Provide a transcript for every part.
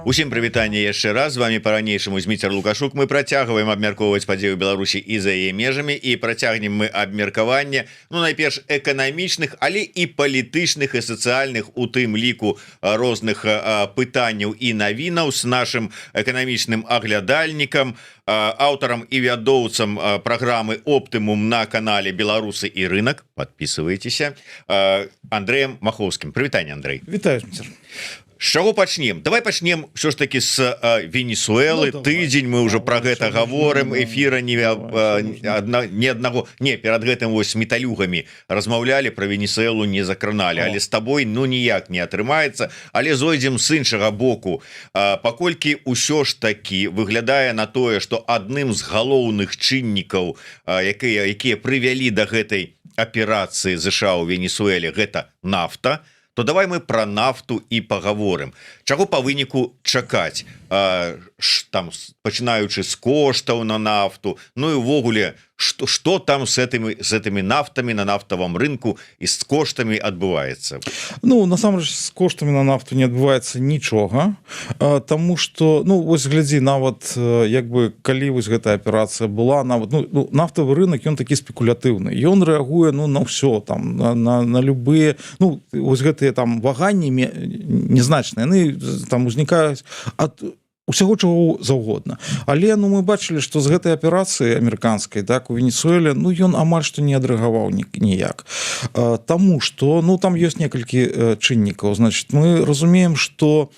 Усім прывітанне яшчэ раз, з вами по-ранейшаму Зміцер Лукашук. Мы працягваем абмяркоўваць падзею Беларусі і за яе межамі, і працягнем мы абмеркаванне, найперш эканамічных, але і палітычных і сацыяльных, у тым ліку розных пытанняў і навінаў з нашым эканамічным аглядальнікам, аўтарам і вядоўцам праграмы «Оптымум» на канале «Беларусы і рынок». Подписывайтеся. Андрэем Махоўскім. Прывітанне, Андрэй. Вітаю, Зміцер. З чаго пачнем? Давай пачнем все ж таки з Венесуэлы. Тыдзень мы уже про гэта гаворым, эфіра не аднаго, не, перад гэтым вось металюгамі размаўлялі, про Венесуэлу не закраналі, але з табой ніяк не атрымаецца. Але зойдзем з іншага боку, паколькі ўсё ж таки выглядае на тое, што адным з галоўных чыннікаў, якія прывялі да гэтай аперацыі ЗША ў Венесуэле, гэта нафта, то давай мы про нафту і паговорым. Чаго па выніку чакаць? Там, пачынаючы з коштаў на нафту, і ўвогуле, што там з гэтымі нафтамі на нафтавым рынку і з коштамі адбываецца? Насамрэч, з коштамі на нафту не адбываецца нічога, таму што, вось глядзі, нават, калі вось гэтая аперацыя была, нават, нафтавы рынок, ён такі спекулятыўны. Ён рэагуе, на ўсё, там, на любыя, вось гэтыя там ваганні незначныя, яны там узнікаюць ад усяго чаго заўгодна. Але мы бачылі, што з гэтай аперацыі амерыканскай, так, у Венесуэле, ён амаль што не адрэагаваў ніяк. Таму што, там ёсць некалькі чыннікаў. Значит, мы разумеем, што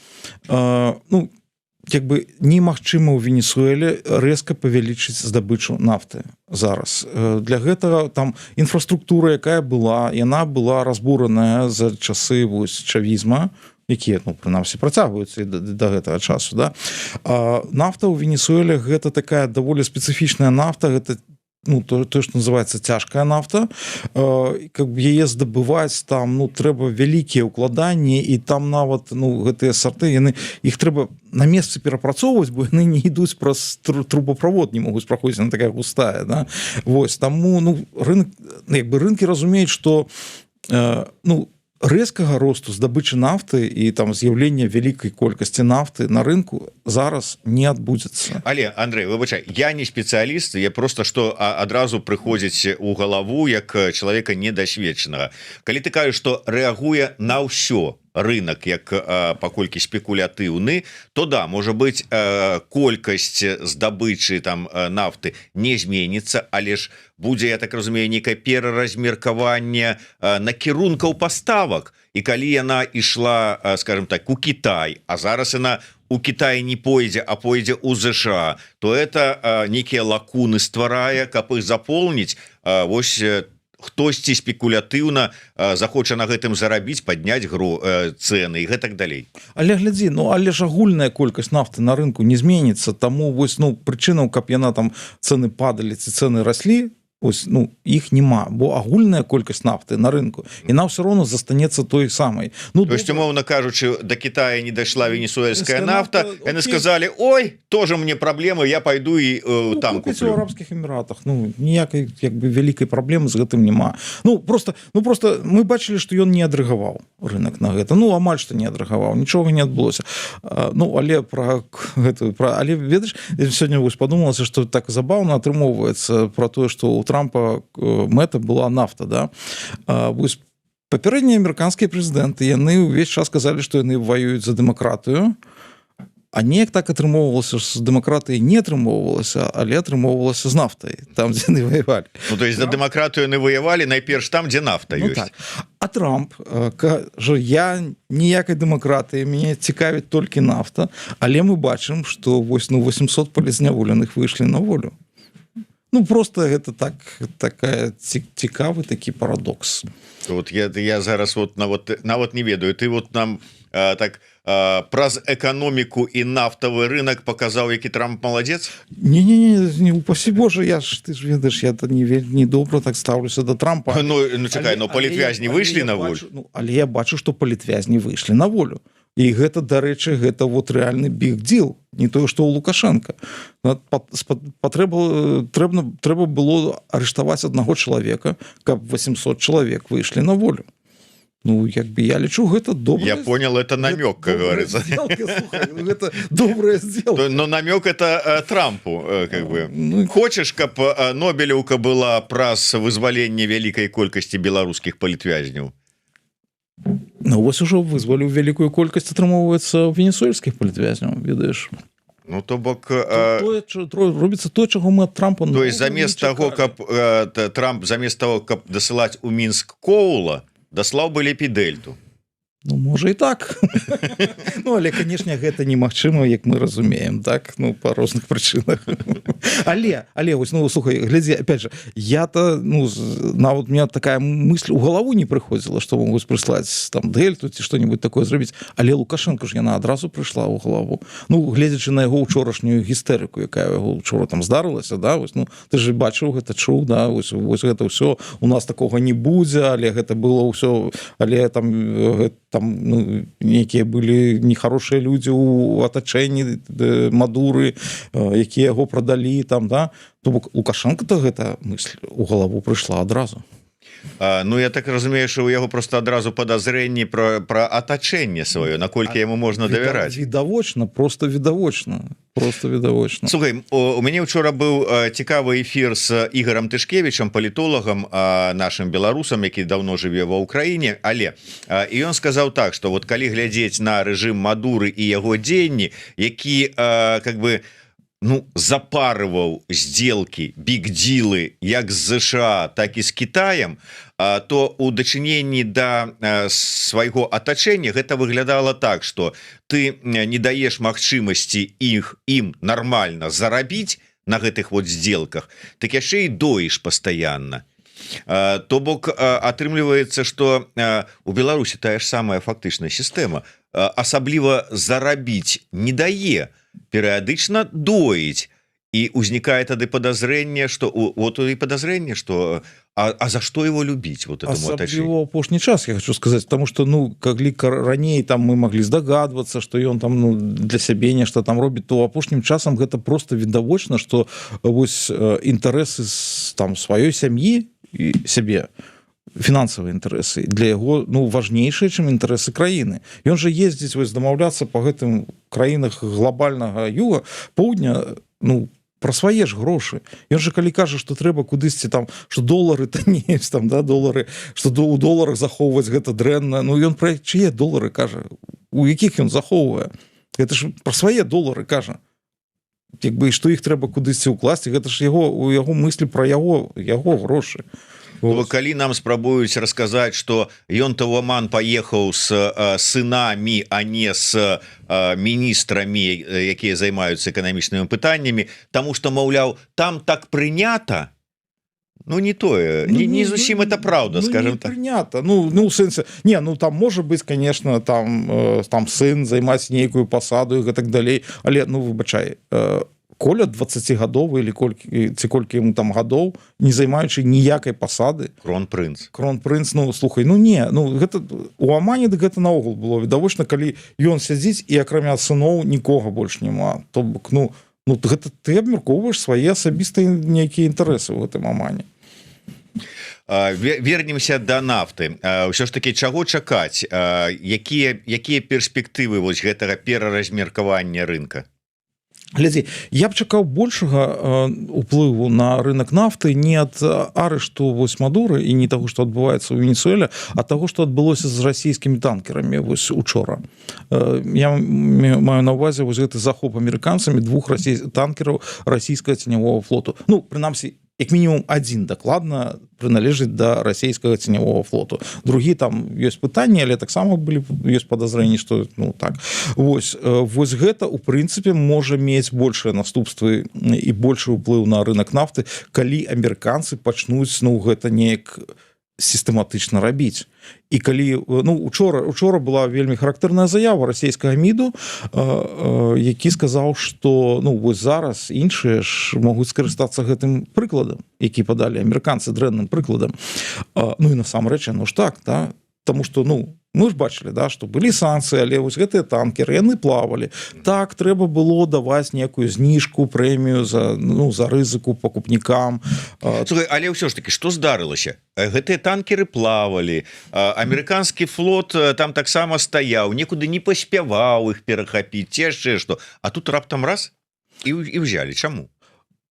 немагчыма ў Венесуэле рэзка павялічыць здабычу нафты зараз. Для гэтага там інфраструктура, якая была, яна была разбураная за часы вось чавізма, якія, прынамсі, працягваюцца да гэтага часу. Да? Нафта ў Венесуэле гэта такая даволі спецыфічная нафта, гэта тое, што называецца цяжкая нафта. Яе здабываць там, трэба вялікія ўкладанні, і там нават, гэтыя сарты, іх трэба на месцы перапрацоўваць, бо яны не ідуць праз трубаправод, не могуць праходзіць, она такая густая. Да? Вось, таму, рынкі разумеюць, што, рэзкага росту здабычы нафты і там з'яўлення вялікай колькасці нафты на рынку зараз не адбудзецца. Але, Андрэй, выбачай, я не спецыяліст, я просто што адразу прыходзіць у галаву як чалавека недасведчанага. Калі ты кажаш, што рэагуе на ўсё рынок як паколькі спекулятыўны, то да, можа быць, колькасць здабычы там нафты не зменіцца, але ж будзе, я так разумею, некае пераразмеркаванне накірункаў паставак. І калі яна ішла, скажем так, у Кітай, а зараз яна у Кітаі не пойдзе, а пойдзе ў ЗША, то это некія лакуны стварае, каб іх запоўніць, вось хтосьці спекулятыўна захоча на гэтым зарабіць, падняць цэны і гэтак далей. Але глядзі, але ж агульная колькасць нафты на рынку не зменіцца, таму вось, прычынаў, каб яна там цэны падалі ці цэны раслі, ось, іх няма, бо агульная колькасць нафты на рынку, яна ўсё роўно застанецца той самай. То есть, умоўна кажучы, до Китая не дайшла венесуэльская нафта, яны сказалі, ой, тоже мне праблемы, я пойду і там куплю. У Арабскіх Эміратах, ніякай вялікай праблемы з гэтым няма. Просто мы бачылі, што ён не адрэагаваў рынок на гэта. Амаль што не адрэагаваў, нічога не адбылося. Але але ведаеш, сёння вось падумалася, што так забаўна атрымоўваецца пра тое, што у Трампа мэта была нафта, да? Вось папярэднія амерыканскія прэзідэнты, яны ўвесь час казалі, што яны ваююць за дэмакратыю, а неяк так атрымоўвалася, з дэмакратыяй не атрымоўвалася, але атрымоўвалася з нафтай, там, дзе яны ваявалі. То есть за дэмакратыю яны ваявалі найперш там, дзе нафта ёсць. Так. А Трамп кажа, я ніякай дэмакратыі, мяне цікавіць толькі нафта, але мы бачым, што 800 палізняволеных выйшлі на волю. Просто гэта такая цікавы такі парадокс. Вот я зараз нават не ведаю, ты нам так праз эканоміку і нафтавы рынок паказаў, які Трамп маладзец? Не, упасі Божа, ты ж ведаеш, я не добра так стаўлюся да Трампа. Чакай, палітвязні выйшлі на волю? Але я бачу, што палітвязні выйшлі на волю. І гэта, дарэчы, гэта рэальны біг-діл, не тое, што ў Лукашенка. Трэба было арыштаваць аднаго чалавека, каб 800 чалавек выйшлі на волю. Ну як бы я лічу гэта добра. Я понял, это намек, как говорится. Это добрая сделка. Но намек это Трампу, как бы. Хочешь, каб Нобелевка была праз вызваленне вялікай колькасці беларускіх палітвязняў? Ну вось ужо вызваліў вялікую колькасць атрымоўваецца венесуэльскіх палітвязняў, ведаеш. Ну то бок робіцца то, чаго мы ад Трампа. То есть замест того, каб Трамп замест того, каб дасылаць у Мінск Коула, даслаў бы лепей Дельту. Ну можа і так. Ну але канешне гэта немагчыма, як мы разумеем, так, ну па розных прычынах. Але вось, ну слухай, глядзі, опять же, я-то, ну нават у меня такая мысль у галаву не прыходзіла, што могуць прыслаць там Дельту ці што-нибудь такое зрабіць, але Лукашенко ж яна адразу прыйшла ў галаву. Ну гледзячы на яго ўчорашнюю гістэрыку, якая яго учора там здарылася, да, вось, ну ты ж бачыў гэта, чуў, да, вось гэта ўсё, у нас такога не будзе, але гэта было ўсё, але там ну, некія былі нехарошыя людзі ў атачэнні Мадуры, якія яго прадалі там, да, то бок Лукашенко-то гэта мысль у галаву прыйшла адразу. Ну я так разумею, что у яго просто адразу подазрэнні про атачэнне сваё, наколькі яму можна давяраць. Відавочна, просто відавочна. Слухай, у мяне учора быў цікавы эфір з Ігорам Тышкевічам, палітолагам, нашим беларусам, які давно жыве ва ўкраіне, але і ён сказаў так, что вот калі глядзець на рэжым Мадуры і яго дзеянні, які как бы ну запарываў сделки, биг-дилы як з США, так і з Китаем, то у дачыненні да свайго атачэння гэта выглядала так, что ты не даеш магчымасці ім нормально зарабіць на гэтых вот сделках, так яшчэ і доіш пастаянна. То бок атрымліваецца, что у Беларусі тая ж самая фактычная сістэма, асабліва зарабіць не дае, перыядычна доіць, і ўзнікае тады подозрение, что вот и подозрение, что за что его любить, вот этому атачэнню? Асабліва апошні час, я хочу сказать, потому что, ну, калі раней там мы могли здагадвацца, что ён там, ну, для сябе нешта там робіць, то апошнім часам гэта просто відавочна, что вось інтарэсы там сваёй сям'і і сябе, фінансавыя інтарэсы для яго, ну, важнейшыя, чым інтарэсы краіны. Ён же ездзіць вось дамаўляцца по гэтым краінах глобальнага юга, поўдня, ну, про свае ж грошы. Ён же калі кажа, што трэба кудысьці там, што долары таннеюць там, да, долары, што у доларах захоўваць гэта дрэнна, ну ён пра чые долары кажа, у якіх ён захоўвае? Гэта ж про свае долары кажа. Як бы, што іх трэба кудысьці ўкласці, гэта ж у яго мыслі про яго грошы. Калі нам спрабуюць расказаць, што ён-то ў Оман паехаў з сынамі, а не з міністрамі, якія займаюцца эканамічнымі пытаннямі, таму што, маўляў, там так прынята, ну не тое, не зусім это праўда, скажем так. Прынята, ну у сэнсе, не, ну там можа быць, конечно, там сын займаць нейкую пасаду і гэтак далей, але, ну выбачай, Коля 20гадовы или колькі ему там гадоў, не займаючы ніякай пасады. Кронпрынц, ну слухай, ну не, ну гэта у Омане гэта наогул было відавочна, калі ён сядзіць і акрамя сыноў нікога больш няма. То бок, ну гэта ты абмяркоўваеш свае асабістыя нейкія інтарэсы ў гэтым Омане. Вернемся до нафты. Ўсё ж таки, чаго чакаць? Якія перспектывы вось гэтага пераразмеркавання рынка? Глядзі, я б чакаў большага уплыву на рынок нафты не ад арышту вось Мадуры і не таго, што адбываецца ў Венесуэле, а таго, што адбылося з расійскімі танкерамі вось учора. Я маю на ўвазе вось гэты захоп амерыканцамі 2 танкераў расійскага ценявога флоту. Ну, прынамсі, як мінімум адзін дакладна прыналежыць да расійскага ценявога флоту. Другі там ёсць пытанні, але таксама ёсць падазрэнні, што ну так. Вось гэта у прынцыпе можа мець большыя наступствы і большы ўплыў на рынок нафты, калі амерыканцы пачнуць ну гэта неяк сістэматычна рабіць. І калі, ну, учора была вельмі характэрная заява расійскага МІДу, які сказаў, што ну вось зараз іншыя ж могуць скарыстацца гэтым прыкладам, які падалі амерыканцы дрэнным прыкладам. Ну і насамрэч, ну ж так, да? потому что ну мы ж бачылі да что былі санкцыі але вось гэтыя танкеры яны плавалі так трэба было даваць некую зніжку прэмію за ну за рызыку пакупнікам. Слухай, але ўсё ж таки что здарылася гэтыя танкеры плавалі амерыканскі флот там таксама стаяў некуды не паспяваў іх перахапіць яшчэ што а тут раптам раз і взяли чаму?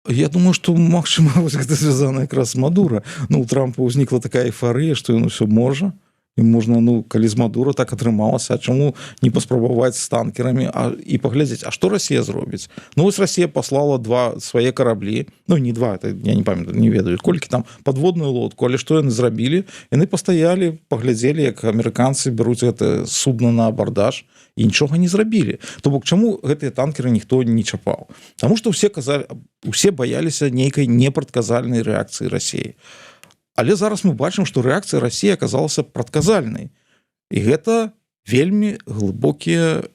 Я думаю, что магчыма гэта звязана якраз з Мадура. Ну у Трампа ўзнікла такая эйфарыя што ён усё можа і можна ну калі з Мадура так атрымалася а чаму не паспрабаваць з танкерамі і паглядзець а што Расія зробіць ну вось Расія паслала два свае караблі ну не два это я не памятаю не ведаю колькі там подводную лодку але што яны зрабілі яны пастаялі паглядзелі як амерыканцы бяруць гэта судно на абардаж і нічога не зрабілі то бок чаму гэтыя танкеры ніхто не чапаў Таму што ўсе казалі усе баяліся нейкай непрадказальнай рэакцыі Расіі Але зараз мы бачым, што рэакцыя Расіі аказалася прадказальнай. І гэта вельмі глыбокія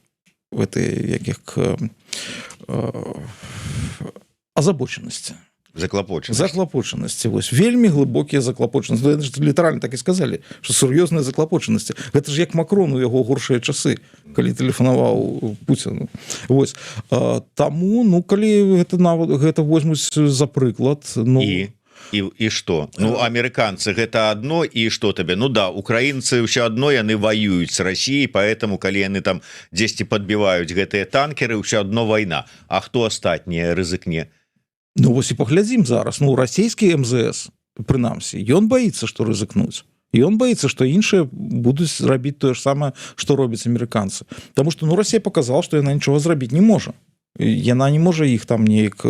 азабочанасці. Заклапочанасці. Вось вельмі глыбокія заклапочанасці. Літаральна так і сказалі, што сур'ёзныя заклапочанасці. Гэта ж як Макрон у яго горшыя часы, калі тэлефанаваў Пуціну. Вось. Таму, ну, калі гэта возьмуць за прыклад, ну... І што? Ну, амерыканцы гэта адно, і што табе? Ну да, украінцы ўсё адно яны ваююць з Расіяй, поэтому калі яны там дзесьці падбіваюць гэтыя танкеры, ўсё адно вайна. А хто астатнія рызыкне? Ну вось і паглядзім зараз. Ну, расійскі МЗС, прынамсі, ён баіцца, што рызыкнуць. І ён баіцца, што іншыя будуць рабіць тое ж самае, што робяць амерыканцы. Таму што ну, Расія паказала, што яна нічога зрабіць не можа. Яна не можа іх там неяк...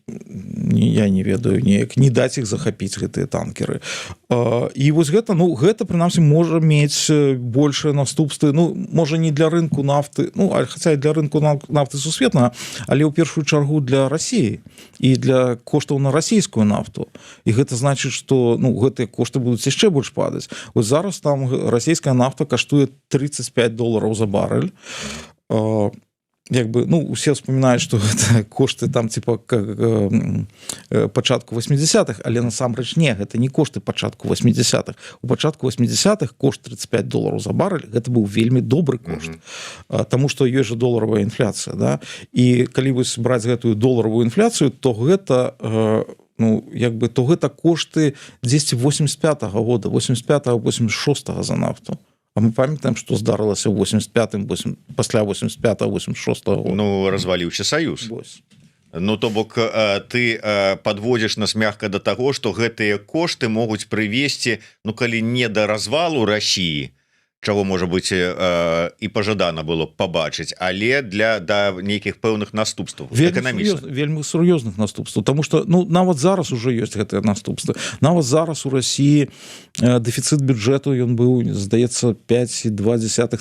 я не ведаю неяк не даць іх захапіць гэтыя танкеры і вось гэта ну гэта прынамсі можа мець большыя наступствы ну можа не для рынку нафты ну хаця для рынку нафты сусветнага але ў першую чаргу для Расіі і для коштаў на расійскую нафту і гэта значыць што ну гэтыя кошты будуць яшчэ больш падаць вось зараз там расійская нафта каштуе $35 за барэль як бы ну усе вспоминаюць что гэта кошты там типа пачатку 80-х але насамрэч не гэта не кошты пачатку 80-х у пачатку 80-х кошт $35 за барэль гэта быў вельмі добры кошт Таму что ёсць жа доларовая інфляцыя да і калі вось браць гэтую доларовую інфляцыю то гэта ну як бы то гэта кошты 1085-го года 85-86 за нафту А мы памятаем, што здарылася ў 85-м, пасля 85-86-го. Ну, разваліўся Саюз. Ну, то бок, ты падводзіш нас мягка да таго, што гэтыя кошты могуць прывесці, ну, калі не да развалу Расіі, чаго, можа быць, і пажадана было пабачыць, але да нейкіх пэўных наступстваў эканамічных. Вельмі сур'ёзных наступстваў, таму што ну, нават зараз ужо ёсць гэтыя наступствы. Нават зараз у Расіі дэфіцыт бюджэту, ён быў, здаецца, 5,2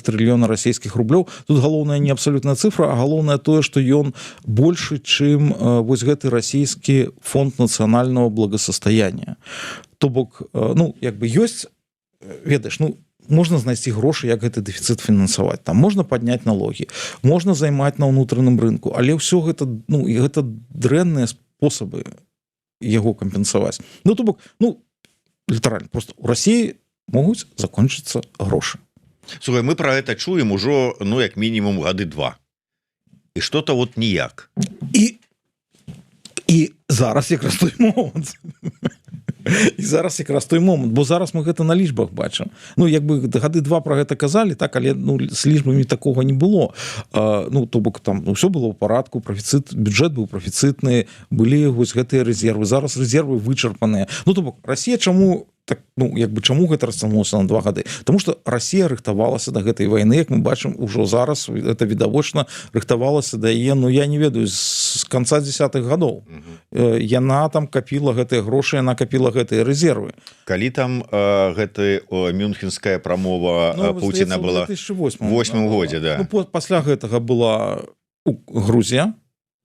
трыльёна расійскіх рублёў. Тут галоўная не абсалютная цифра, а галоўнае тое, што ён большы, чым вось гэты расійскі фонд нацыянальнага благасастаяння. То бок, ну, як бы ёсць, ведаеш, ну, можна знайсці грошы, як гэты дэфіцыт фінансаваць. Там можна падняць налогі, можна займаць на ўнутраным рынку, але ўсё гэта, ну, і гэта дрэнныя спосабы яго кампенсаваць. Ну, то бок, ну, літаральна, просто у Расіі могуць закончыцца грошы. Слухай, мы пра гэта чуем ужо, ну, як мінімум гады 2. І што-то вот ніяк. І зараз якраз той момант. І зараз якраз той момант, бо зараз мы гэта на лічбах бачым. Ну, як бы гады 2 пра гэта казалі, так, але ну, з лічбамі такога не было. Ну, то бок там ну, ўсё было ў парадку, бюджэт быў прафіцытны, былі вось гэтыя рэзервы. Зараз рэзервы вычарпаныя. Ну, то бок, Расія чаму так, ну, як бы чаму гэта расцягнулася на 2 гады? Таму што Расія рыхтавалася да гэтай вайны, як мы бачым ужо зараз, это відавочна, рыхтавалася да яе, ну, я не ведаю, з канца 10-х гадоў. Яна там капіла гэтыя грошы, яна капіла гэтыя рэзервы. Калі там гэта мюнхенская прамова Пуціна была ў 2008 годзе, да. Ну, пасля гэтага была Грузія,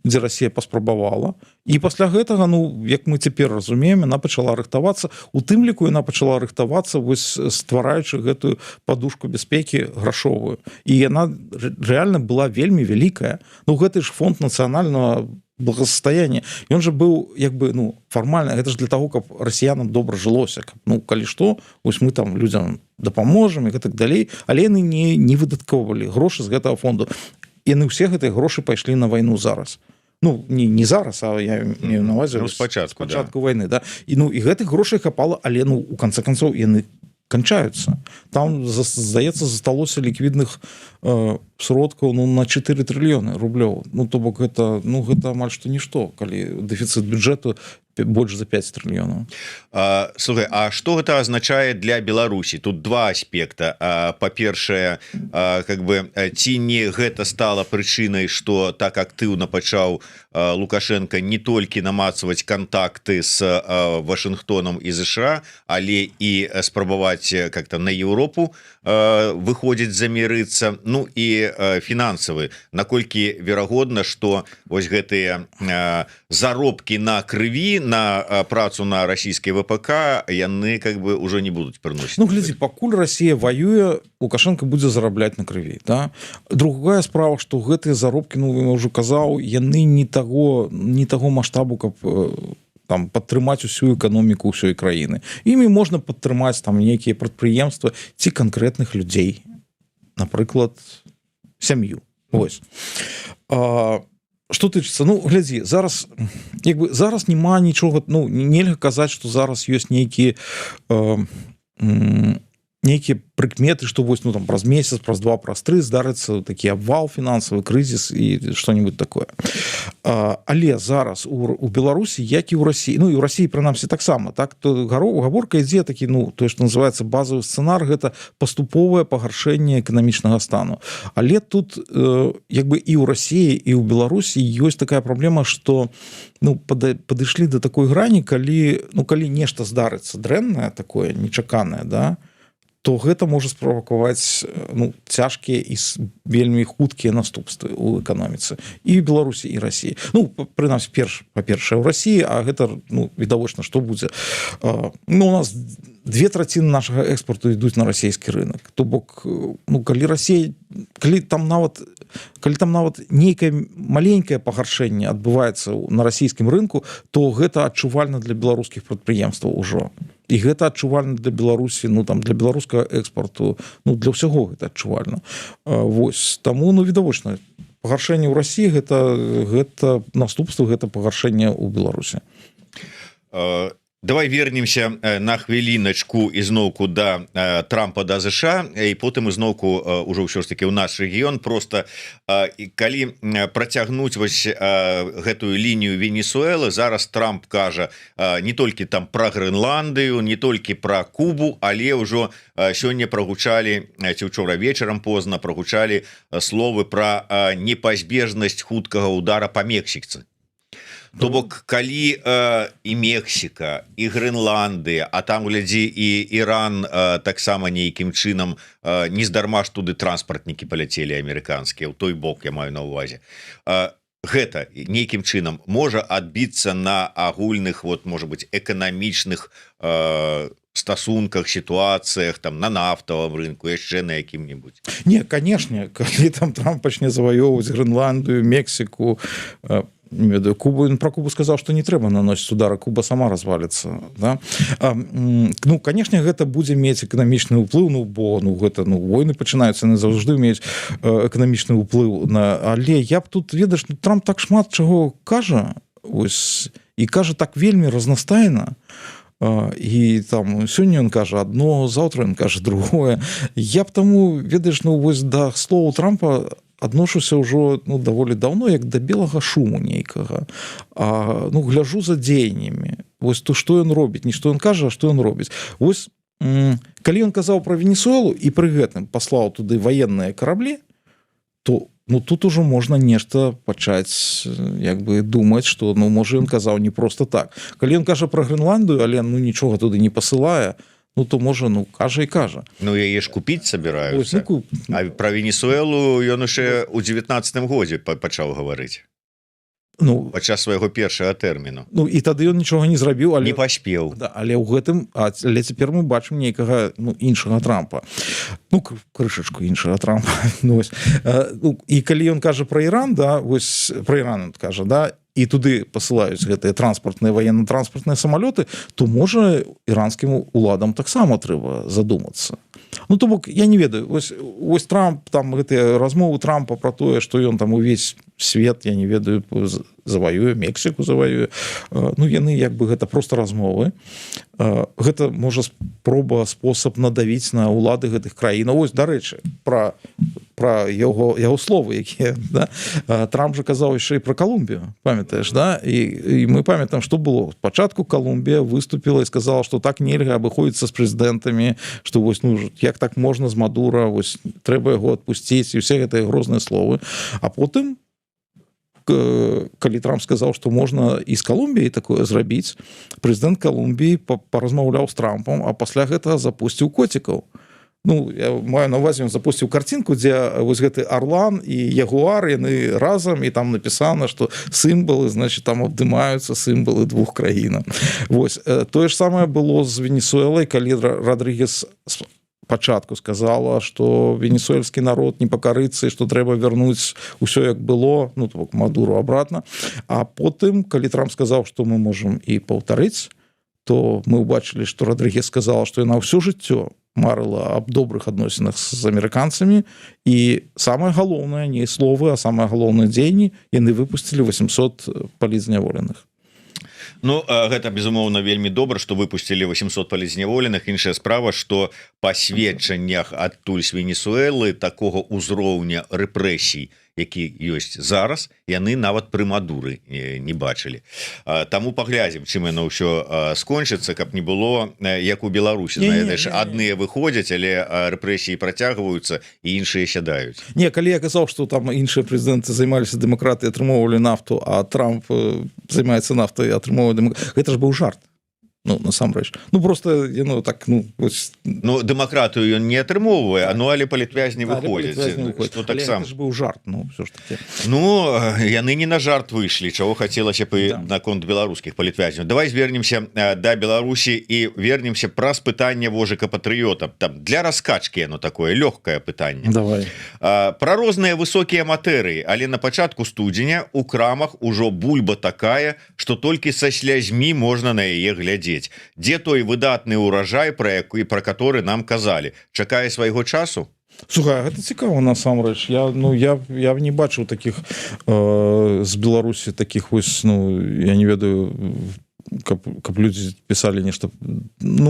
дзе Расія паспрабавала. І пасля гэтага, ну, як мы цяпер разумеем, яна пачала рыхтавацца. У тым ліку яна пачала рыхтавацца, вось ствараючы гэтую падушку бяспекі грашовую. І яна рэальна была вельмі вялікая. Ну, гэты ж фонд нацыянальнага благосостояние, ён же быў як бы ну фармальна, гэта ж для того, каб расіянам добра жылося, каб, ну калі што, вось мы там людзям дапаможам і гэтак далей, але яны не выдаткоўвалі грошы з гэтага фонду. Яны ўсе гэтыя грошы пайшлі на вайну зараз. Ну не зараз, а я мею на увазе спачатку вайны, да. І ну і гэтых грошай хапала, але ну у канцы канцоў яны кончаются. Там, здаецца, засталося ліквідных сродкаў ну, на 4 трыльёны рублёў. Ну, то бок гэта, ну, гэта амаль што нішто, калі дэфіцыт бюджэту больш за 5 трыльёнаў. Слухай, а што гэта азначае для Беларусі? Тут два аспекта. Па-першае, как бы ці не гэта стала прычынай, што так актыўна пачаў Лукашенко не толькі намацваць кантакты з Вашынгтонам і ЗША, але і спрабаваць как-то на Еўропу выходзіць замірыцца. Ну і фінансавы, наколькі верагодна, што вось гэтыя заробкі на крыві, на працу на расійскай ВПК яны как бы уже не будуць прыносіць. Ну глядзі, пакуль Расія воюе, Лукашенко будзе зарабляць на крыві, да? Другая справа, што гэтыя заробкі, ну я ўжо казаў, яны не таго маштабу, каб там падтрымаць усю эканоміку ўсёй краіны. Імі можна падтрымаць там нейкія прадпрыемствы ці канкрэтных людзей, напрыклад сям'ю. Вось. Што тычыцца, ну глядзі, зараз як бы зараз няма нічога, ну нельга казаць, што зараз ёсць нейкія прыкметы, што вось ну там праз месяц, праз 2, праз 3 здарыцца такі абвал фінансавы, крызіс і што-нибудь такое. Але зараз у Беларусі, як і ў Расіі, ну і ў Расіі прынамсі таксама, так, то гаворка ідзе такі, ну, тое, што называецца базавы сцэнар, гэта паступовае пагаршэнне эканамічнага стану. Але тут як бы і ў Расіі, і ў Беларусі ёсць такая праблема, што ну, падышлі да такой грані, калі нешта здарыцца дрэннае такое, нечаканае, да, то гэта можа справакаваць ну, цяжкія і вельмі хуткія наступствы ў эканоміцы і Беларусі і Расіі. Ну прынамсі па-першае ў Расіі, а гэта ну відавочна, што будзе. Ну у нас 2/3 нашага экспорту ідуць на расійскі рынок. То бок ну калі там нават нейкае маленькае пагаршэнне адбываецца на расійскім рынку, то гэта адчувальна для беларускіх прадпрыемстваў ужо. І гэта адчувальна для Беларусі, ну там для беларускага экспорту, ну для ўсяго гэта адчувальна. Вось, таму ну відавочна, пагаршэнне ў Расіі гэта наступства, гэта пагаршэнне ў Беларусі. Давай вернемся на хвіліначку ізноўку да Трампа да ЗША і потым ізноўку ўжо ўсё ж таки ў наш рэгіён. Просто калі працягнуць вось гэтую лінію Венесуэлы, зараз Трамп кажа не толькі там пра Грэнландыю, не толькі пра Кубу, але ўжо сёння прагучалі, ці учора вечарам позна прагучалі словы пра непазбежнасць хуткага удара па Мексіцы. То бок калі і Мексіка, і Грэнландыя, а там глядзі і Іран таксама нейкім чынам, нездарма ж туды транспартнікі паляцелі амерыканскія, ў той бок я маю на ўвазе. Гэта нейкім чынам можа адбіцца на агульных, вот, можа быць, эканамічных стасунках, сітуацыях, там на нафтавым рынку, яшчэ на якім-небудзь. Не, канешне, калі там Трамп пачне заваёўваць Грэнландыю, Мексіку, не ведаю, Кубу, про Кубу сказаў, што не трэба наносіць удары, Куба сама разваліцца, да? Ну, канешне, гэта будзе мець эканамічны ўплыў, ну, бо ну, гэта, ну, войны пачынаюцца, яны заўжды мець эканамічны ўплыў, але я б тут, ведаеш, ну, Трамп так шмат чаго кажа, ось, і кажа так вельмі разнастайна, і там сёння ён кажа адно, заўтра ён кажа другое. Я б таму, ведаеш, ну, вось да слоў Трампа адношуся ўжо ну, даволі даўно, як да белага шуму нейкага. Ну, гляжу за дзеяннямі. Вось то, што ён робіць, не што ён кажа, а што ён робіць. Вось, калі ён казаў пра Венесуэлу і пры гэтым паслаў туды ваенныя караблі, то ну, тут ужо можна нешта пачаць як бы думаць, што ну, можа ён казаў не проста так. Калі ён кажа пра Грэнландыю, але ну, нічога туды не пасылае, ну то можа ну кажа і кажа. Ну яе ж купіць сабіраюцца. А пра Венесуэлу ён яшчэ ў 19-м годзе пачаў гаварыць. Ну падчас свайго першага тэрміну. Ну і тады ён нічога не зрабіў, але не паспеў. Да, але ў гэтым, але цяпер мы бачым нейкага ну, іншага Трампа. Ну крышачку іншага Трампа. Ну, ось. Ну, і калі ён кажа пра Іран, да, вось пра Іран ён кажа, да, і туды пасылаюць гэтыя транспартныя военно-транспартныя самолеты, то можа іранскім уладам таксама трэба задумацца. Ну то бок я не ведаю, ось Трамп, там гэтыя размовы Трампа про тое, што ён там увесь свет, я не ведаю, заваюе, Мексіку заваюе, ну яны як бы гэта просто размовы, гэта можа спроба, спосаб надавіць на улады гэтых краін. Ось, дарэчы, про яго словы, якія, да? Трамп же казаў яшчэ і про Колумбію, памятаеш, да? І мы памятаем, што было. Спачатку Колумбія выступила і сказала, што так нельга абыходзіцца з прэзідэнтамі, што вось, ну, як так можна з Мадура, вось, трэба яго адпусціць, і ўсе гэтыя грозныя словы. А потым, калі Трамп сказаў, што можна і з Колумбіяй такое зрабіць, прэзідэнт Колумбіі паразмаўляў з Трампам, а пасля гэтага запусціў коцікаў. Ну, я маю на увазе, ён запусціў карцінку, дзе вось гэты Арлан і Ягуар, яны разам, і там напісана, што сімвалы, значит, там абдымаюцца сімвалы двух краінаў. Вось. Тое ж самае было з Венесуэлай, калі Родригес пачатку сказала, што венесуэльскі народ не пакарыцца, што трэба вярнуць усё як было, ну, то бок Мадуру обратно. А потым, калі Трамп сказаў, што мы можам і паўтарыць, то мы ўбачылі, што Родригес сказала, што яна ўсё жыццё марыла аб добрых адносінах з амерыканцамі, і самае галоўнае не словы, а самае галоўнае дзеянні, яны выпусцілі 800 палізняволеных. Ну, гэта, безумоўна, вельмі добра, што выпусцілі 800 палізняволеных. Іншая справа, што па сведчаннях адтуль з Венесуэлы такога ўзроўня рэпрэсій, які ёсць зараз, яны нават пры Мадуры не бачылі. Таму паглядзім, чым яно ўсё скончыцца, каб не было, як у Беларусі. Знаеш, адныя выходзяць, але рэпрэсіі працягваюцца, і іншыя сядаюць. Не, калі я казаў, што там іншыя прэзідэнты займаліся дэмакраты і атрымоўвалі нафту, а Трамп займаецца нафтай і атрымоўвае дэмакраты, гэта ж быў жарт. Ну, насамрэч. Ну, просто, ну, так, ну... Вось... Ну, дэмакратыю ён не атрымоўвае, ну, але палітвязні выходзяць. Што так сам. Гэта ж быў жарт, ну, ўсё ж такі. Ну, яны не на жарт выйшлі, чаго хацелася б наконт беларускіх палітвязняў. Давай звернемся да Беларусі і вернемся праз пытанне вожыка-патрыёта. Там для раскачкі яно такое лёгкае пытанне. Давай. Пра розныя высокія матэрыі, але на пачатку студзеня у крамах ужо бульба такая, што толькі са слязьмі можна на яе глядзець. Дзе той выдатны ўражай, пра который нам казалі, чакае свайго часу? Слухай, гэта цікава насамрэч. Я не бачыў такіх з Беларусі такіх вось, ну, я не ведаю, каб людзі пісалі нешта. Ну,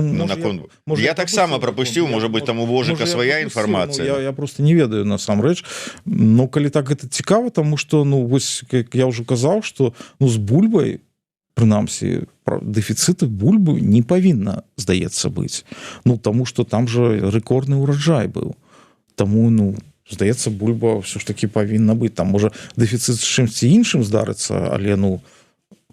я таксама прапусціў, можа быць, там у вожыка свая інфармацыя. Я просто не ведаю насамрэч. Ну, калі так гэта цікава, таму што, ну, вось, як я ўжо казаў, што, ну, з бульбай, прынамсі, дэфіцыты бульбы не павінна, здаецца, быць. Ну, таму што там жа рэкордны ўраджай быў. Таму, ну, здаецца, бульба ўсё ж такі павінна быць. Там, можа, дэфіцыт з чымсьці іншым здарыцца, але, ну...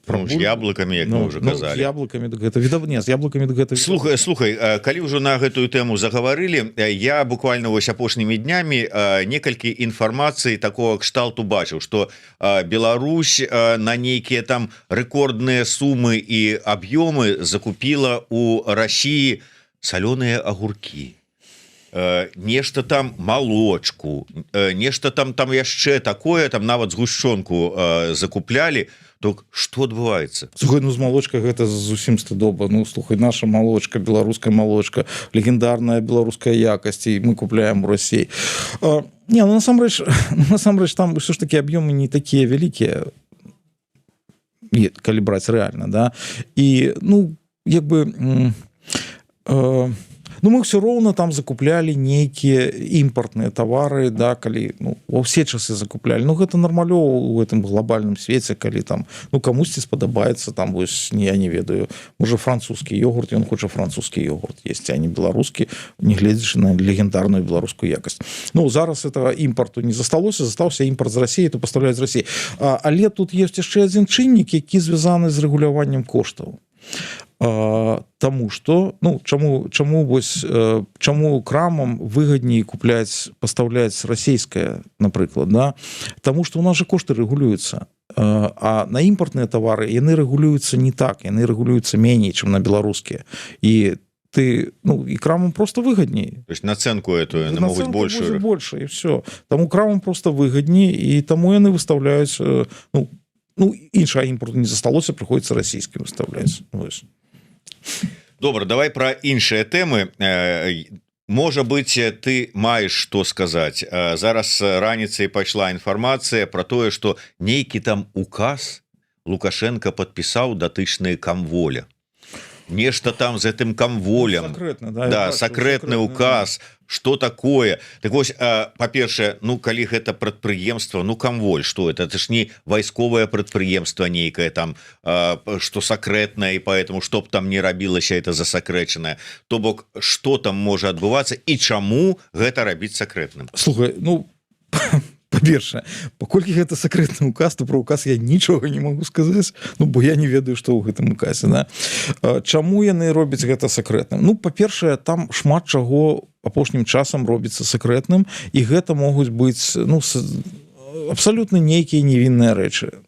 з яблыкамі, як мы ўжо казалі. З яблыкамі, гэта відавне, з яблыкамі гэта... Слухай, калі ўжо на гэтую тэму загаварылі, я буквально вось апошнімі днямі некалькі інфармацыі такого кшталту бачыў, што Беларусь на нейкія там рэкордныя сумы і аб'ёмы закупіла у Расіі салёныя агуркі. Нешта там малочку, нешта там яшчэ такое, там нават згушчонку закуплялі. Так што адбываецца? Слухай, ну з малочка гэта зусім стыдоба. Ну, слухай, наша малочка, беларуская малочка, легендарная беларуская якасць, і мы купляем у Расіі. Не, ну насамрэч там ўсё ж такі аб'ёмы не такія вялікія, калі браць рэальна, да? І, ну, як бы... Ну, мы ўсё роўна там закуплялі нейкія імпартныя тавары, да, калі, ну, ва ўсе часы закуплялі. Ну, гэта нармалёва ў гэтым глобальным свеце, калі там, ну, камусьці спадабаецца, там, вось, я не ведаю, можа, французскі ёгурт, ён хоча французскі ёгурт есці, а не беларускі, не гледзячы на легендарную беларускую якасць. Ну, зараз этого імпарту не засталося, застаўся імпарт з Расіі, то пастаўляюць з Расіі. Але тут ёсць яшчэ адзін чыннік, які звязаны з рэгуляваннем коштаў. Таму што, ну, чаму крамам выгадней купляць, пастаўляць расійскае, напрыклад, да? Таму што ў нас жа кошты рэгулююцца, а на імпартныя тавары яны рэгулююцца не так, яны рэгулююцца меней, чым на беларускія, і ты, ну, і крамам просто выгадней. То есть нацэнку эту яны могуць большую. Больше, і все. Таму крамам просто выгадней, і таму яны выстаўляюць, ну, ну іншага імпорту не засталося, прыходзіцца расійскі выставляць. Добра, давай про іншыя тэмы. Можа быть, ты маеш што сказаць. Зараз раніцай пайшла інфармацыя про тое, што нейкі там указ Лукашенко падпісаў датычныя камволя. Нешта там з гэтым камволем, сакрэтны указ, что такое. Так вось, па-першае, ну калі гэта прадпрыемства, ну камволь, что это ж не вайсковае прадпрыемства нейкае там, что сакрэтнае, і поэтому што б там не рабілася, это засакрэчанае. То бок, что там можа адбывацца і чаму гэта рабіць сакрэтным? Слухай, ну па-першае, паколькі гэта сакрэтны указ, то про указ я нічога не могу сказаць, ну бо я не ведаю, што ў гэтым указе, да? Чаму яны робяць гэта сакрэтным? Ну па-першае, там шмат чаго апошнім часам робіцца сакрэтным, і гэта могуць быць, ну абсалютна нейкія невінныя рэчы.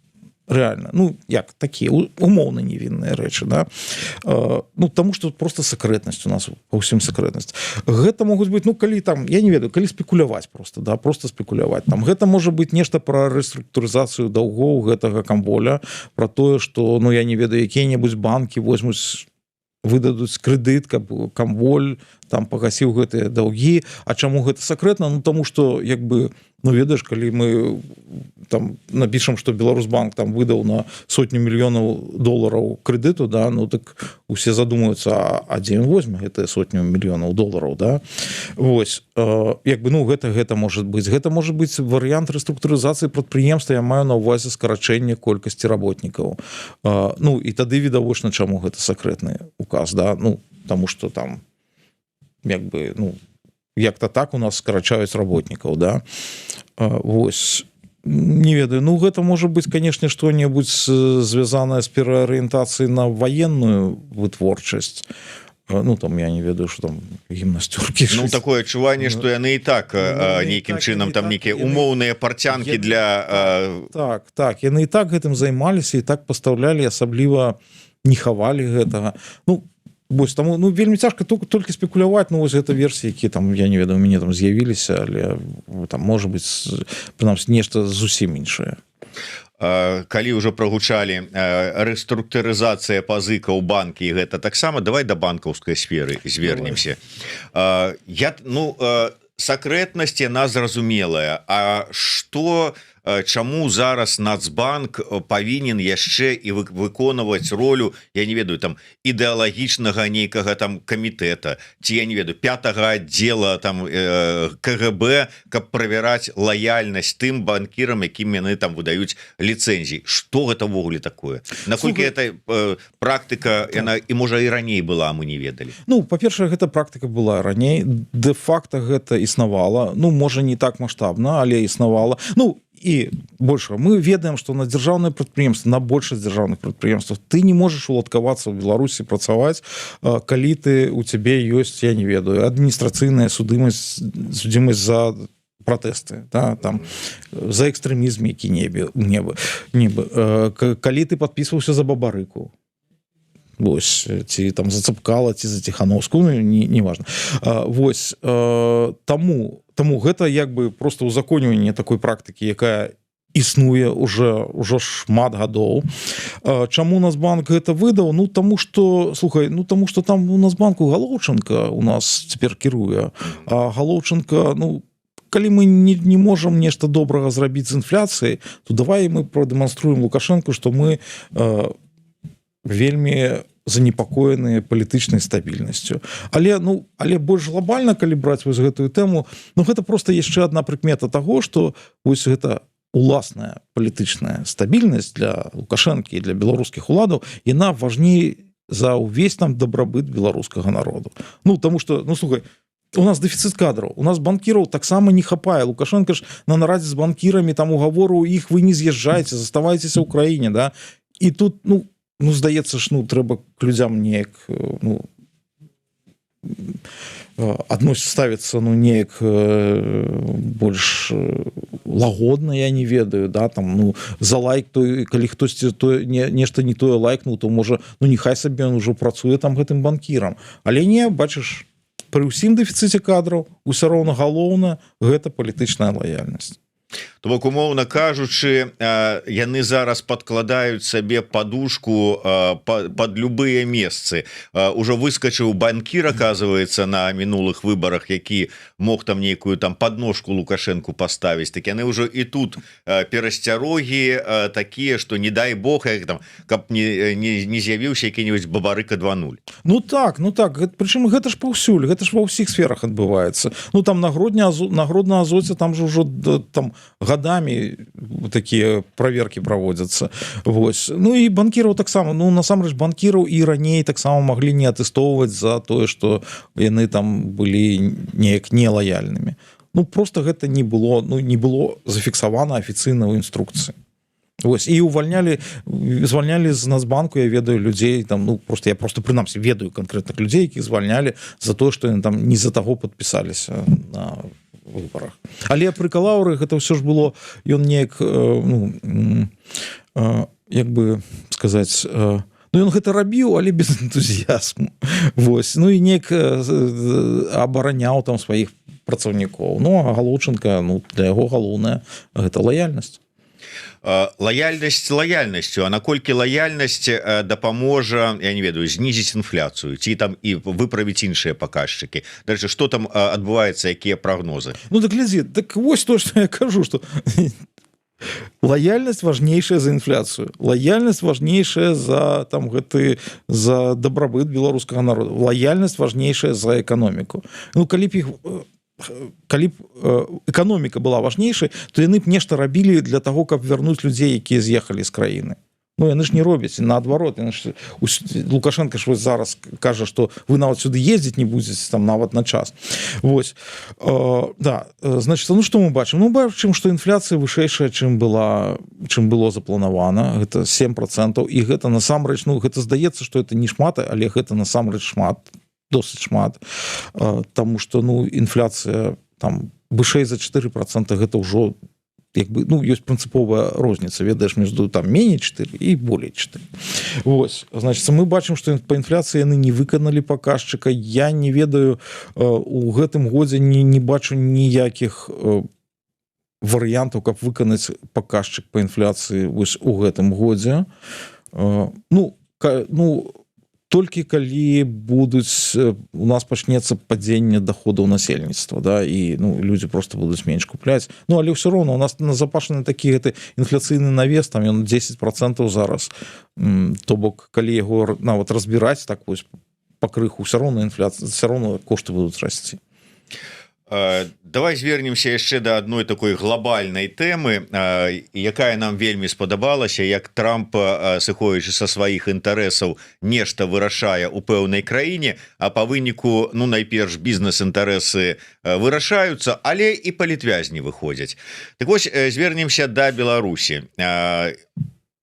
Реально, ну як такія умоўна невінныя рэчы, да? Ну таму што просто сакрэтнасць у нас па ўсім сакрэтнасць. Гэта могуць быць, ну калі там, я не ведаю, калі спекуляваць просто, да, просто спекуляваць. Там гэта можа быць нешта пра рэструктурызацыю даўгоў гэтага камволя, пра тое, што, ну я не ведаю, якія-небудзь банкі возьмуць, выдадуць крэдыт, каб камволь там пагасіў гэтыя даўгі. А чаму гэта сакрэтна? Ну таму што як бы, ну ведаеш, калі мы там напішам, што Беларусбанк там выдаў на сотню мільёнаў долараў крэдыту, да, ну так усе задумаюцца, а дзе ён возьме гэтыя сотню мільёнаў долараў, да? Вось, як бы, ну гэта можа быць. Гэта можа быць варыянт рэструктурызацыі прадпрыемства, я маю на ўвазе скарачэнне колькасці работнікаў. Ну і тады відавочна, чаму гэта сакрэтны указ, да? Ну таму што там як бы, ну як-то так у нас скарачаюць работнікаў, да? Вось, не ведаю, ну гэта можа быць, канешне, што-небудзь звязанае з пераарыентацыяй на ваенную вытворчасць. Ну там я не ведаю, что там гімнасцёркі. Ну такое адчуванне, што яны і так нейкім чынам там нейкія умоўныя парцянкі для... Так, яны і так гэтым займаліся, і так пастаўлялі, асабліва не хавалі гэтага. Ну вось таму, ну вельмі цяжка толькі спекуляваць, ну вось гэта версіі, які там, я не ведаю, у мяне там з'явіліся, але там можа быць прынамсі нешта зусім іншае. Калі ўжо прагучалі рэструктурызацыя пазыкаў банкі, і гэта таксама, давай да банкаўскай сферы звернемся. Сакрэтнасць яна зразумелая, а што чаму зараз Нацбанк павінен яшчэ і выконваць ролю, я не ведаю, там ідэалагічнага нейкага там камітэта, ці я не ведаю, 5-го аддзела там КГБ, каб правяраць лаяльнасць тым банкірам, якім яны там выдаюць ліцэнзіі. Што гэта ўвогуле такое? Наколькі гэта практыка, яна і можа і раней была, мы не ведалі? Ну па-першае, гэта практыка была раней, дэ-факта гэта існавала, ну можа не так маштабна, але існавала. Ну і больш мы ведаем, што на дзяржаўныя прадпрыемствы, на большасць дзяржаўных прадпрыемстваў ты не можаш уладкавацца ў Беларусі, працаваць, калі ты у цябе ёсць, я не ведаю, адміністрацыйная судзімасць за пратэсты, да, там за экстрэмізм які-небудзь, калі ты падпісваўся за бабарыку, вось, ці там за Цапкала, ці за Ціхановскую, ну, не важна. Вось, таму гэта як бы просто узаконьванне такой практыкі, якая існуе ўжо шмат гадоў. Чаму Нацбанк гэта выдаў? Ну таму што, слухай, ну таму што там у Нацбанку Галоўченка у нас цяпер кіруе. А Галоўченка, ну калі мы не можам нешта добрага зрабіць з інфляцыяй, то давай мы прадэманструем Лукашенку, што мы вельмі занепакоеныя палітычнай стабільнасцю. Але больш глобальна, калі браць вось гэтую тэму, ну гэта просто яшчэ адна прыкмета таго, што вось гэта уласная палітычная стабільнасць для Лукашэнкі і для беларускіх уладаў, яна важней за ўвесь там дабрабыт беларускага народу. Ну таму што, ну слухай, у нас дэфіцыт кадраў, у нас банкіраў таксама не хапае. Лукашенко ж на нарадзе з банкірамі там угавору іх вы не з'язджаеце, заставайцеся ў краіне, да? І тут, ну здаецца ж, ну трэба к людзям неяк, ну ставіцца, ну неяк больш лагодна, я не ведаю, да, там, ну за лайк, то калі хтосьці нешта не тое лайкнуў, то можа, ну нехай сабе он ужо працуе там гэтым банкірам. Але не, бачыш, пры ўсім дэфіцыце кадраў усё роўна галоўна гэта палітычная лаяльнасць. То бок умоўна кажучы яны зараз подкладаюць сабе подушку под любыя месцы. Ужо выскочыў банкір, оказывается, на мінулых выборах, які мог там нейкую там подножку Лукашенку поставіць, так яны ўжо і тут перасцярогі такія, что не дай бог там, каб не з'явіўся які-нибудь бабарыка 2.0. Ну так прычым гэта ж паўсюль, гэта ж ва ўсіх сферах адбываецца. Ну там на Гродно-Азоце там же ўжо там годами такія праверкі праводзяцца. Вось. Ну і банкіраў таксама, ну насамрэч банкіраў і раней таксама маглі не атэстоўваць за тое, што яны там былі неяк нелаяльнымі. Ну просто гэта не было зафіксавана афіцыйна ў інструкцыі. Вось, і звальнялі з Нацбанку, я ведаю людзей там, ну просто я прынамсі ведаю канкрэтных людзей, якіх звальнялі за тое, што яны там не за таго падпісаліся на выборах. Але пры Калаўры гэта ўсё ж было, ён неяк як бы сказаць, ну ён гэта рабіў, але без энтузіязму. Вось. Ну і неяк абараняў там сваіх працаўнікоў. Ну а Галоўчынка, ну для яго галоўная гэта лаяльнасць. Лаяльнасць лаяльнасцю, а наколькі лаяльнасць дапаможа, я не ведаю, знізіць інфляцыю ці там і выправіць іншыя паказчыкі. Дальше што там адбываецца, якія прагнозы? Ну так глядзі, так вось то, што я кажу, што лаяльнасць важнейшая за інфляцыю, лаяльнасць важнейшая за там за дабрабыт беларускага народа, лаяльнасць важнейшая за эканоміку. Ну калі б эканоміка была важнейшай, то яны б нешта рабілі для таго, каб вярнуць людзей, якія з'ехалі з краіны. Ну яны ж не робяць, наадварот. Лукашенко ж зараз кажа, што вы нават сюды ездзіць не будзеце там нават на час. Вось. Да, значит, ну што мы бачым? Ну бачым, што інфляцыя вышэйшая, чым было запланавана. Гэта 7%, і гэта насамрэч, ну гэта здаецца, што это не шмат, але гэта насамрэч шмат. Досыць шмат, таму што ну інфляцыя там вышэй за 4%, гэта ўжо як бы, ну ёсць прынцыповая розніца, ведаеш, между там меней 4 і болей 4. Вось, значит, мы бачым, што па інфляцыі яны не выканалі паказчыка. Я не ведаю, у гэтым годзе не бачу ніякіх варыянтаў, каб выканаць паказчык па інфляцыі вось у гэтым годзе. Толькі калі у нас пачнецца падзенне доходаў насельніцтва, да, і ну, людзі просто будуць менш купляць. Ну але ўсё роўна у нас назапашаны такі гэты інфляцыйны навес, там ён 10% зараз. То бок калі яго нават разбіраць так вось пакрыху, ўсё роўна інфляцыя, ўсё роўна кошты будуць расці. Давай звернемся яшчэ да адной такой глобальнай тэмы, якая нам вельмі спадабалася, як Трамп, сыходзячы са сваіх інтарэсаў, нешта вырашае ў пэўнай краіне, а па выніку, ну найперш бізнес-інтарэсы вырашаюцца, але і палітвязні выходзяць. Так вось звернемся да Беларусі.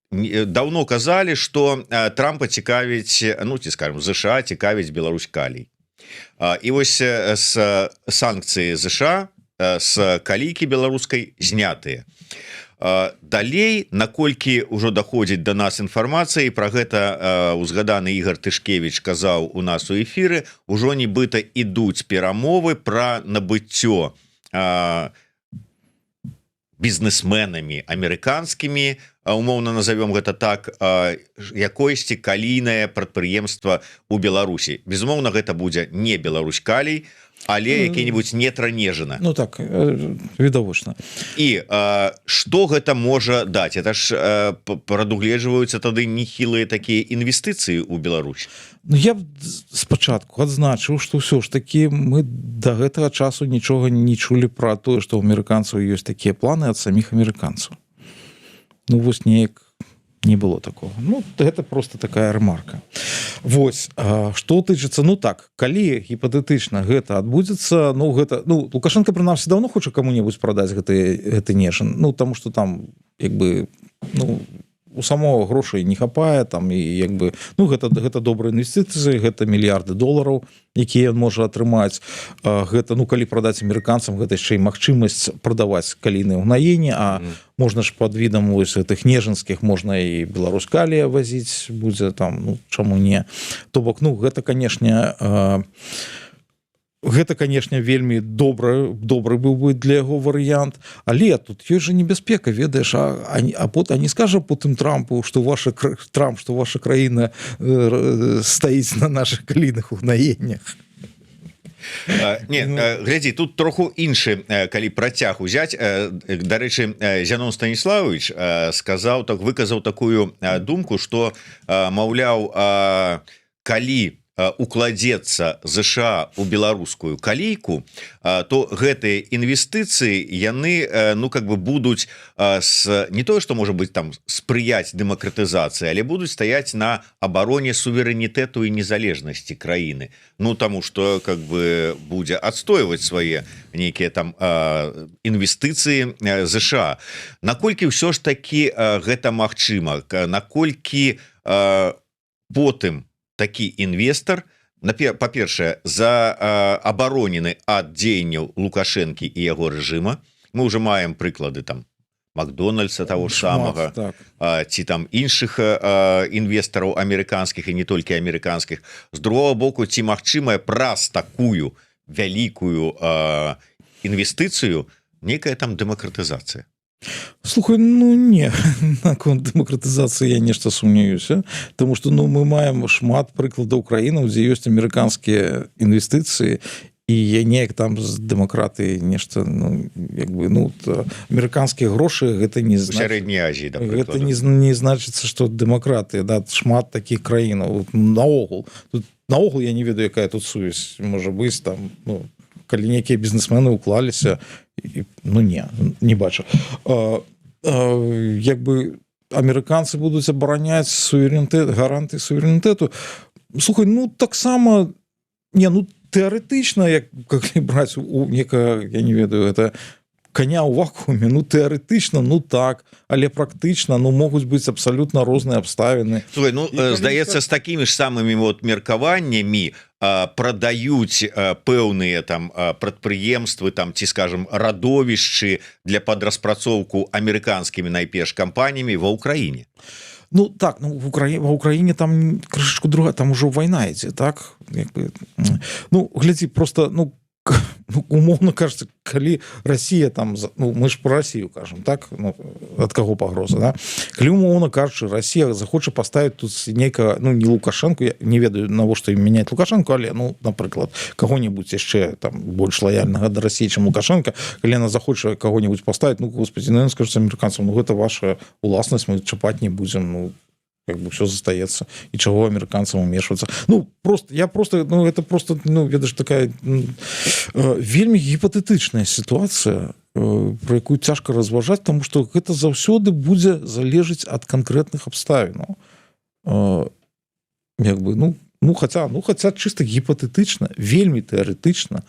Даўно казалі, што Трампа цікавіць, ну ці скажем, ЗША цікавіць Беларусь калій. І вось з санкцыі ЗША з калійкі беларускай знятыя. Далей, наколькі ўжо даходзіць да нас інфармацыі, пра гэта узгаданы Ігор Тышкевіч казаў у нас у эфіры, ужо нібыта ідуць перамовы пра набыццё бізнесменамі амерыканскімі, умоўна назовём гэта так, якойсьці калійнае прадпрыемства ў Беларусі. Безумоўна, гэта будзе не Беларусь калій, але які-нибудь Нетранежина. Ну так, відавочна. І што гэта можа даць? Это ж прадугледжваюцца тады нехілыя такія інвестыцыі ў Беларусь. Ну я б спачатку адзначыў, што ўсё ж такі мы да гэтага часу нічога не чулі пра тое, што ў амерыканцаў ёсць такія планы ад саміх амерыканцаў. Ну вось неяк не было такого. Ну гэта просто такая ремарка. Вось, што тычыцца, ну так, калі гіпатэтычна гэта адбудзецца, ну гэта, ну Лукашенко прынамсі даўно хоча каму-небудзь прадаць гэты Нежин, ну таму што там як бы, ну у самого грошай не хапае там, і як бы, ну гэта добрыя інвестыцыі, гэта мільярды долараў, якія ён можа атрымаць. Гэта, ну калі прадаць амерыканцам, гэта яшчэ і магчымасць прадаваць калійныя ўгнаенні, а можна ж пад відам вось гэтых нежанскіх можна і Беларусь калія вазіць будзе там, ну чаму не. То бок, ну гэта канешне гэта конечно вельмі добры быў бы для яго варыянт, але тут ёсць же небяспека, ведаеш, а не скажа потым Трампу, что ваша краіна стаіць на наших калійных угнаеннях. Не, глядзі, тут троху іншы, калі працяг узяць. Дарэчы, Зянон Станіславович выказаў такую думку, што, маўляў, калі укладзецца ЗША у беларускую калейку, то гэтыя інвестыцыі яны будуць не тое, што можа быць там спрыяць дэмакратызацыі, але будуць стаяць на абароне суверэнітэту і незалежнасці краіны. Таму што будзе адстойваць свае нейкія там інвестыцыі ЗША. Наколькі ўсё ж такі гэта магчыма, наколькі потым такі інвестор, па-першае, заабаронены ад дзеянняў Лукашэнкі і яго рэжыма. Мы ўжо маем прыклады там Макдональдса того ж самага, ці там іншых інвестараў амерыканскіх і не толькі амерыканскіх. З другого боку, ці магчымая праз такую вялікую інвестыцыю нейкая там дэмакратызацыя? Слухай, не, наконт дэмакратызацыі я нешта сумнеюся, тому што мы маем шмат прыкладаў краінаў, дзе ёсць амерыканскія інвестыцыі, і неяк там з дэмакратыі нешта, амерыканскія грошы, гэта не Сярэдняй Азіі, гэта не значыцца, што дэмакратыя, шмат такіх краінаў наогул я не ведаю, якая тут сувязь можа быць там, калі нейкія бізнесмены уклаліся, не бачу. Амерыканцы будуць абараняць суверэнітэт, гаранты суверэнітэту. Слухай, таксама тэарэтычна, як браць у некага, я не ведаю, это коня ў вакууме, тэарэтычна, так, але практычна, могуць быць абсалютна розныя абставіны. Слухай, здаецца, з такімі ж самымі меркаваннямі прадаюць пэўныя там прадпрыемствы там, ці скажем, радовішчы для падраспрацоўку амерыканскімі найперш кампаніямі ва ўкраіне. Ва ўкраіне там крышачку другая, там ужо вайна ідзе, так? Глядзі, просто, умоўна кажется, калі Россия там, мы ж про Россию кажем, так, от кого пагроза, да? Калі умоўна кажучы, Россия захоча поставить тут нейкага, не Лукашенко, я не ведаю, навошта ім мяняць Лукашенко, але, напрыклад, каго-нибудь яшчэ там больш лояльнага да России, чым Лукашенко, калі она захоча каго-нибудь поставить, господи, скажуць амерыканцам, гэта ваша уласнасць, мы чапаць не будзем, все застаецца, і чаго амерыканцам умешвацца. Это просто, ведаеш, такая вельмі гіпатэтычная сітуацыя, про якую цяжка разважаць, тому што гэта заўсёды будзе залежыць ад канкрэтных абставінаў. Хаця чыста гіпатэтычна, вельмі тэарэтычна,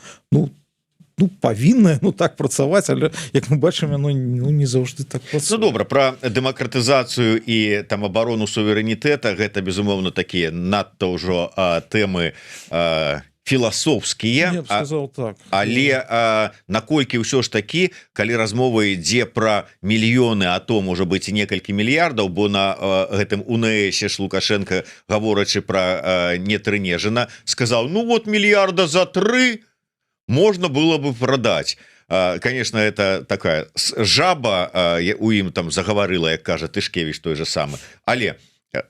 павінна так працаваць, але як мы бачым, яно не заўжды так працуе. Добра, пра дэмакратызацыю і там абарону суверэнітэта, гэта безумоўна такія надта ўжо тэмы філасофскія. Я б сказаў так. Але наколькі ўсё ж такі, калі размова ідзе пра мільёны, а то можа быць і некалькі мільярдаў, бо на гэтым УНЭСе ж Лукашенко, гаворачы пра Нетрынежана, сказаў, мільярда за 3 можно было бы продать. Конечно, это такая жаба у ім там загаварыла, як кажа Тышкевич той же самы. Але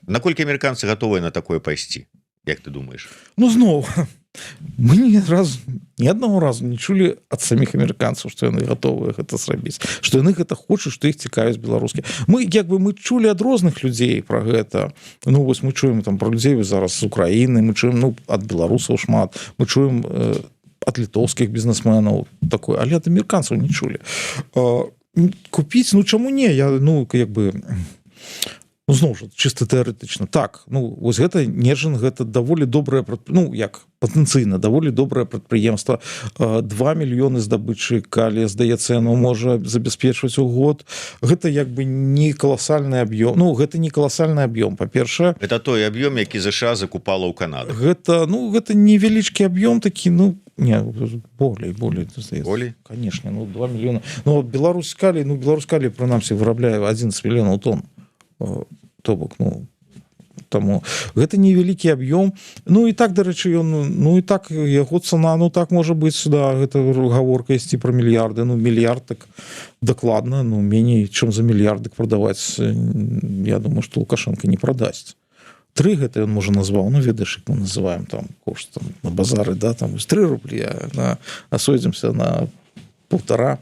наколькі амерыканцы гатовыя на такое пайсці? Як ты думаешь? Зноў, мы ни аднаго разу не чулі ад самих амерыканцаў, што яны гатовыя гэта зрабіць, што яны гэта хочуць, што іх цікавіць беларускі. Мы чулі ад розных людзей про гэта. Мы чуем там про людзей зараз з Украіны, мы чуем ад беларусаў шмат, мы чуем ад літоўскіх бізнесменаў такое, але ад амерыканцаў не чулі. Купіць, чаму не? Зноў жа, чыста тэарэтычна. Так, вось гэта Нежан, гэта даволі добрае, патэнцыйна, даволі добрае прадпрыемства. 2 мільёны здабычы, калі, здаецца, яно можа забяспечваць у год. Гэта не каласальны аб'ём. Гэта не каласальны аб'ём, па-першае. Это той аб'ём, які ЗША закупала ў Канады. Гэта невялічкі аб'ём такі, болей, здаецца. Болей? Конечно, 2 мільёны. Беларусь калій, прынамсі, вырабляе 11 мільёнаў тонн. То бок, таму гэта невялікі аб'ём. Ну і так, дарэчы, ён, ну і так яго цана, ну так можа быць сюда, гэта гаворка ісці пра мільярды, ну мільярд так дакладна, ну меней чым за мільярдак прадаваць, я думаю, што Лукашенко не прадасць. 3 гэта ён можа назваў, ну ведаеш, як мы называем там кошт там, на базары, да, там 3 рублі, а сойдземся на 1,5.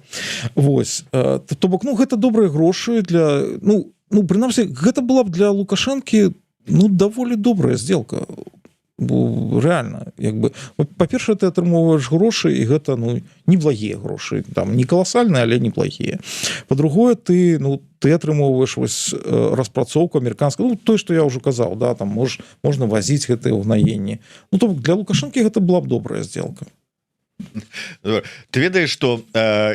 Вось, то бок, ну гэта добрыя грошы для, ну прынамсі гэта была б для Лукашэнкі, ну даволі добрая сделка, бо реально, як бы, па-першае, ты атрымоўваеш грошы, і гэта, ну, неблагія грошы, там не каласальныя, але неблагія. Па-другое, ты атрымоўваеш вось распрацоўку амерыканскую, ну той, што я ўжо казаў, да, там можна вазіць гэтыя ўгнаенні. Ну то для Лукашэнкі гэта была б добрая сделка. Ты ведаеш, што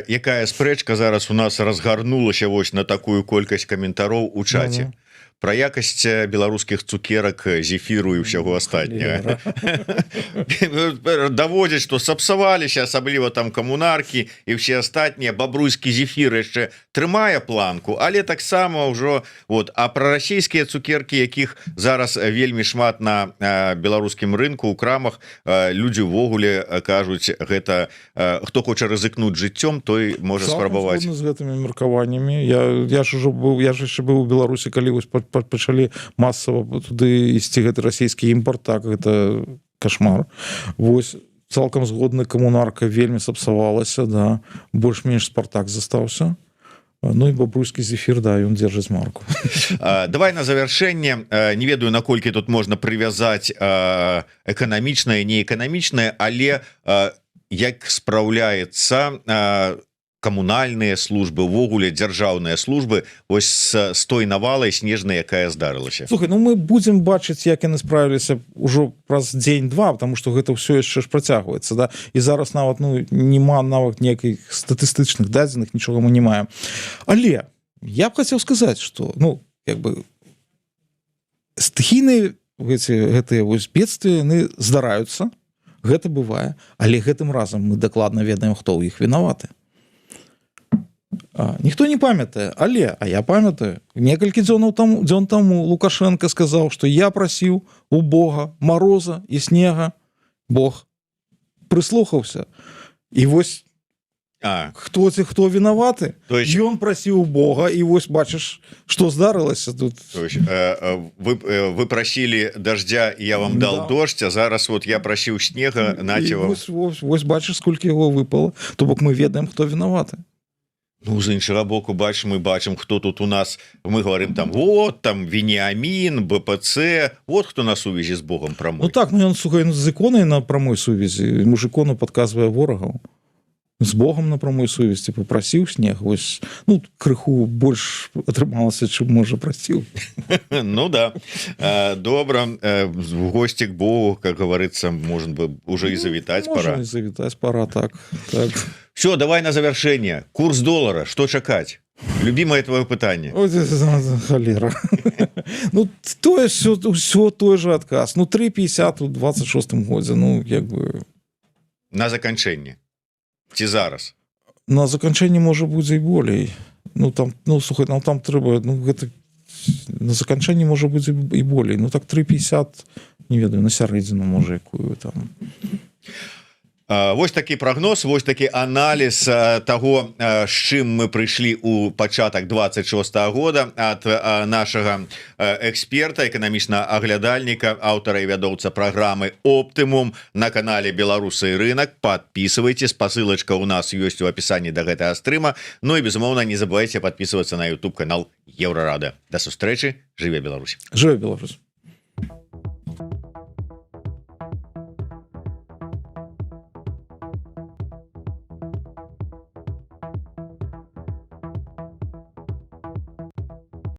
якая спрэчка зараз у нас разгарнулася вось на такую колькасць каментароў у чаце? Про якасць беларускіх цукерак, зефіру і ўсяго астатняга. Даводзяць, што сапсаваліся, асабліва там камунаркі і ўсе астатнія. Бабруйскі зефір яшчэ трымае планку, але таксама ўжо вот, а пра расійскія цукеркі, якіх зараз вельмі шмат на беларускім рынку ў крамах, людзі ўвогуле кажуць, гэта хто хоча рызыкнуць жыццём, той можа спрабаваць. З гэтымі меркаваннямі. Я ж яшчэ быў у Беларусі, калі вось пачалі масава туды ісці гэты расійскі імпорт, так, гэта кашмар. Вось, цалкам згодны, камунарка вельмі сапсавалася, да, больш-менш Спартак застаўся. Ну і бабруйскі зефір, да, ён дзяржыць марку. Давай на завяршэнне, не ведаю, наколькі тут можна прывязаць эканамічнае, неэканамічнае, але як спраўляецца камунальныя службы, увогуле дзяржаўныя службы ось з той навалай снежнай, якая здарылася. Слухай, ну мы будзем бачыць, як яны справіліся ўжо праз дзень-два, потому што гэта ўсё яшчэ ж працягваецца, да, і зараз нават, ну, нема нават ніякіх статыстычных дадзеных, нічога мы не маем. Але я б хацеў сказаць, што, ну, як бы стыхійныя гэтыя вось бедствия, яны здараюцца, гэта бывае, але гэтым разам мы дакладна ведаем, хто ў іх вінаваты. Ніхто не памятае, але, а я памятаю, некалькі дзён таму Лукашенко сказаў, што я прасіў у Бога мароза і снега, Бог прыслухаўся. І вось хто вінаваты? Ён прасіў Бога, і вось бачыш, што здарылася тут. Вы прасілі дождя, і я вам дал дождь, а зараз вот я прасіў снега, наце вам. Вось бачыш, сколькі яго выпало, то бок мы ведаем, хто вінаваты. Ну, з іншага боку, мы бачым, хто тут у нас, мы говорим там, вот, там, Веніамін, БПЦ, вот хто на сувязі з Богом прамой. Ну так, ну ён, слухай, з іконай на прамой сувязі, мужикону падказвае ворагаў. З Богом на прамой сувязі папрасіў снег, вось, ну, крыху больш атрымалася, чым, можа, прасіў. Ну да, добра, в гости к Богу, как говорится, можно бы уже и завитать пора. Можно и завитать пора, так. Все, давай на завершение. Курс доллара, что чакать? Любимое твое пытание. Ой, холера. Ну, то есть все той же отказ. Ну, 3,50 у 26-м году, ну, как бы... На заканчэнне. Ці зараз? На заканчэнне можа будзе і болей. Ну, там, ну, слухай, нам там трэба, ну, гэта... На заканчэнне можа будзе і болей. Ну, так 3,50, не ведаю, на сярэдзіну, можа, якую там... Вось такі прогноз, вось такі аналіз таго, з чым мы прыйшлі ў пачатак 26-го года ад нашага эксперта, эканамічнага аглядальніка, аўтара і вядоўца праграмы «Оптымум» на канале «Беларусы і рынок». Подписывайтесь, посылочка у нас ёсць у апісанні да гэтага стрыма. Ну і, безумоўна, не забывайте подписываться на YouTube канал Еўрарада. До сустрэчы, жыве Беларусь. Жыве Беларусь.